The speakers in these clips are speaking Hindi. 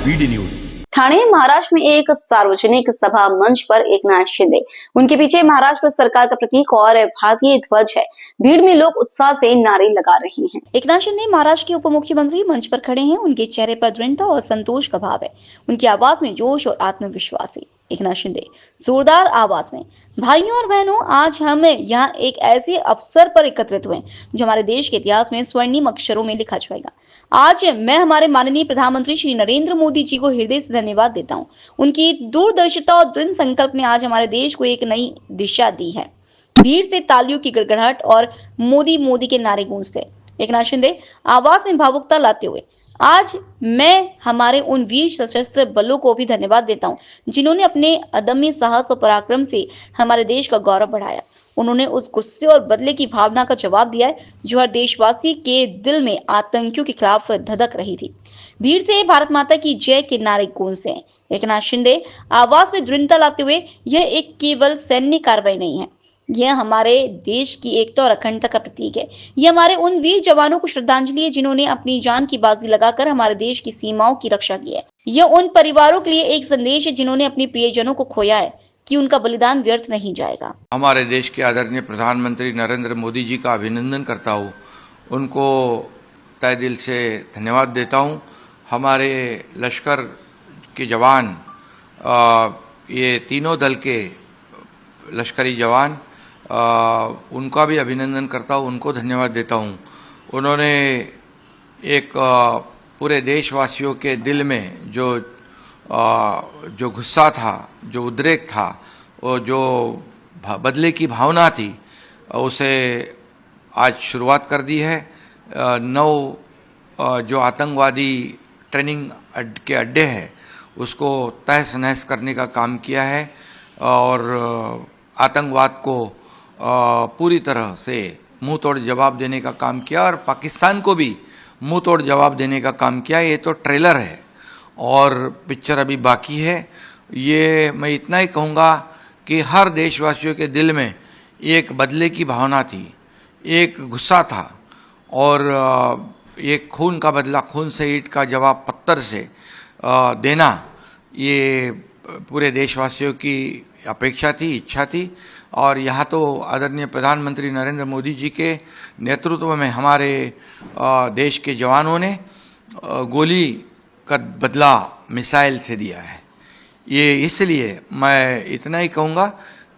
BD news. ठाणे महाराष्ट्र में एक सार्वजनिक सभा मंच पर एकनाथ शिंदे, उनके पीछे महाराष्ट्र सरकार का प्रतीक और भारतीय ध्वज है। भीड़ में लोग उत्साह से नारे लगा रहे हैं। एकनाथ शिंदे महाराष्ट्र के उप मुख्यमंत्री मंच पर खड़े हैं। उनके चेहरे पर दृढ़ता और संतोष का भाव है। उनकी आवाज में जोश और आत्मविश्वास है। एकनाथ शिंदे जोरदार आवाज में, भाइयों और बहनों, आज हम यहाँ एक ऐसे अवसर पर एकत्रित हुए जो हमारे देश के इतिहास में स्वर्णिम अक्षरों में लिखा जाएगा। आज मैं हमारे माननीय प्रधानमंत्री श्री नरेंद्र मोदी जी को हृदय से धन्यवाद देता हूँ। उनकी दूरदर्शिता और दृढ़ संकल्प ने आज हमारे देश को एक नई दिशा दी है। भीड़ से तालियों की गड़गड़ाहट और मोदी मोदी के नारे गूंजते। एकनाथ शिंदे आवाज में भावुकता लाते हुए, आज मैं हमारे उन वीर सशस्त्र बलों को भी धन्यवाद देता हूं जिन्होंने अपने अदम्य साहस और पराक्रम से हमारे देश का गौरव बढ़ाया। उन्होंने उस गुस्से और बदले की भावना का जवाब दिया है जो हर देशवासी के दिल में आतंकियों के खिलाफ धधक रही थी। भीड़ से भारत माता की जय के नारे गूंजते हैं। एकनाथ शिंदे आवाज में दृढ़ता लाते हुए, यह एक केवल सैन्य कार्रवाई नहीं है, यह हमारे देश की एकता और अखंडता का प्रतीक है। यह हमारे उन वीर जवानों को श्रद्धांजलि है जिन्होंने अपनी जान की बाजी लगाकर हमारे देश की सीमाओं की रक्षा की है। यह उन परिवारों के लिए एक संदेश है जिन्होंने अपने प्रियजनों को खोया है कि उनका बलिदान व्यर्थ नहीं जाएगा। हमारे देश के आदरणीय प्रधानमंत्री नरेंद्र मोदी जी का अभिनंदन करता हूँ। उनको तहे दिल से धन्यवाद देता हूँ। हमारे लश्कर के जवान, ये तीनों दल के लश्करी जवान, उनका भी अभिनंदन करता हूँ, उनको धन्यवाद देता हूँ। उन्होंने एक पूरे देशवासियों के दिल में जो गुस्सा था, जो उद्रेक था, और जो बदले की भावना थी, उसे आज शुरुआत कर दी है। 9 जो आतंकवादी ट्रेनिंग के अड्डे हैं उसको तहस नहस करने का काम किया है और आतंकवाद को पूरी तरह से मुंह तोड़ जवाब देने का काम किया और पाकिस्तान को भी मुंह तोड़ जवाब देने का काम किया। ये तो ट्रेलर है और पिक्चर अभी बाकी है। ये मैं इतना ही कहूँगा कि हर देशवासियों के दिल में एक बदले की भावना थी, एक गुस्सा था और एक खून का बदला खून से, ईंट का जवाब पत्थर से देना, ये पूरे देशवासियों की अपेक्षा थी, इच्छा थी। और यहाँ तो आदरणीय प्रधानमंत्री नरेंद्र मोदी जी के नेतृत्व में हमारे देश के जवानों ने गोली का बदला मिसाइल से दिया है। ये इसलिए मैं इतना ही कहूँगा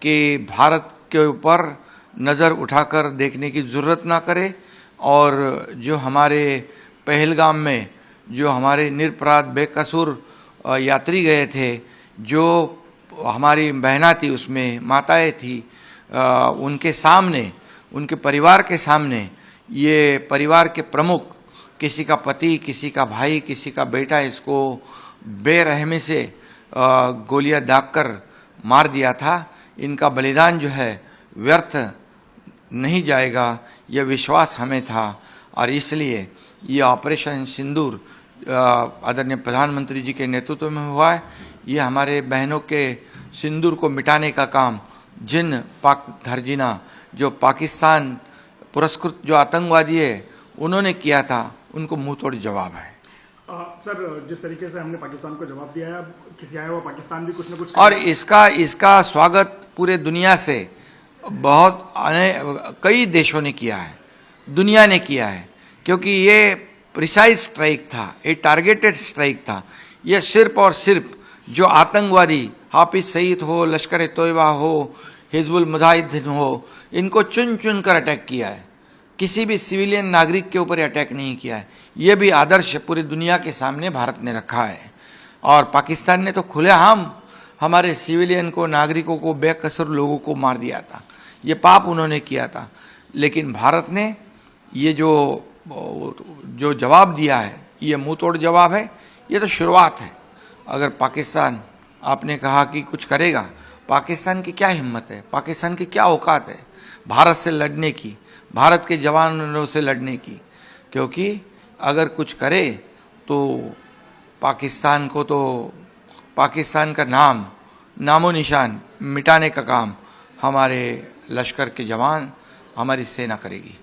कि भारत के ऊपर नज़र उठाकर देखने की ज़रूरत ना करे और जो हमारे पहलगाम में जो हमारे निरपराध बेकसूर यात्री गए थे, जो हमारी बहना थी, उसमें माताएं थी, उनके सामने, उनके परिवार के सामने, ये परिवार के प्रमुख, किसी का पति, किसी का भाई, किसी का बेटा, इसको बेरहमी से गोलियां दागकर मार दिया था। इनका बलिदान जो है व्यर्थ नहीं जाएगा, यह विश्वास हमें था और इसलिए ये ऑपरेशन सिंदूर आदरणीय प्रधानमंत्री जी के नेतृत्व में हुआ है। ये हमारे बहनों के सिंदूर को मिटाने का काम जिन पाक धरजीना, जो पाकिस्तान पुरस्कृत जो आतंकवादी है, उन्होंने किया था, उनको मुंह तोड़ जवाब है। सर, जिस तरीके से हमने पाकिस्तान को जवाब दिया है, किसी आया हुआ पाकिस्तान भी कुछ न कुछ, और इसका स्वागत पूरे दुनिया से कई देशों ने किया है, दुनिया ने किया है, क्योंकि ये प्रिसाइज स्ट्राइक था, ये टारगेटेड स्ट्राइक था। ये सिर्फ और सिर्फ जो आतंकवादी हाफिज सईद हो, लश्कर ए तोयबा हो, हिजबुल मुजाहिदीन हो, इनको चुन चुन कर अटैक किया है। किसी भी सिविलियन नागरिक के ऊपर अटैक नहीं किया है। ये भी आदर्श पूरी दुनिया के सामने भारत ने रखा है। और पाकिस्तान ने तो खुलेआम हमारे सिविलियन को, नागरिकों को, बेकसूर लोगों को मार दिया था। ये पाप उन्होंने किया था। लेकिन भारत ने ये जो जवाब दिया है, ये मुंह तोड़ जवाब है। ये तो शुरुआत है। अगर पाकिस्तान, आपने कहा कि कुछ करेगा, पाकिस्तान की क्या हिम्मत है, पाकिस्तान की क्या औकात है भारत से लड़ने की, भारत के जवानों से लड़ने की? क्योंकि अगर कुछ करे तो पाकिस्तान को, तो पाकिस्तान का नामो निशान मिटाने का काम हमारे लश्कर के जवान, हमारी सेना करेगी।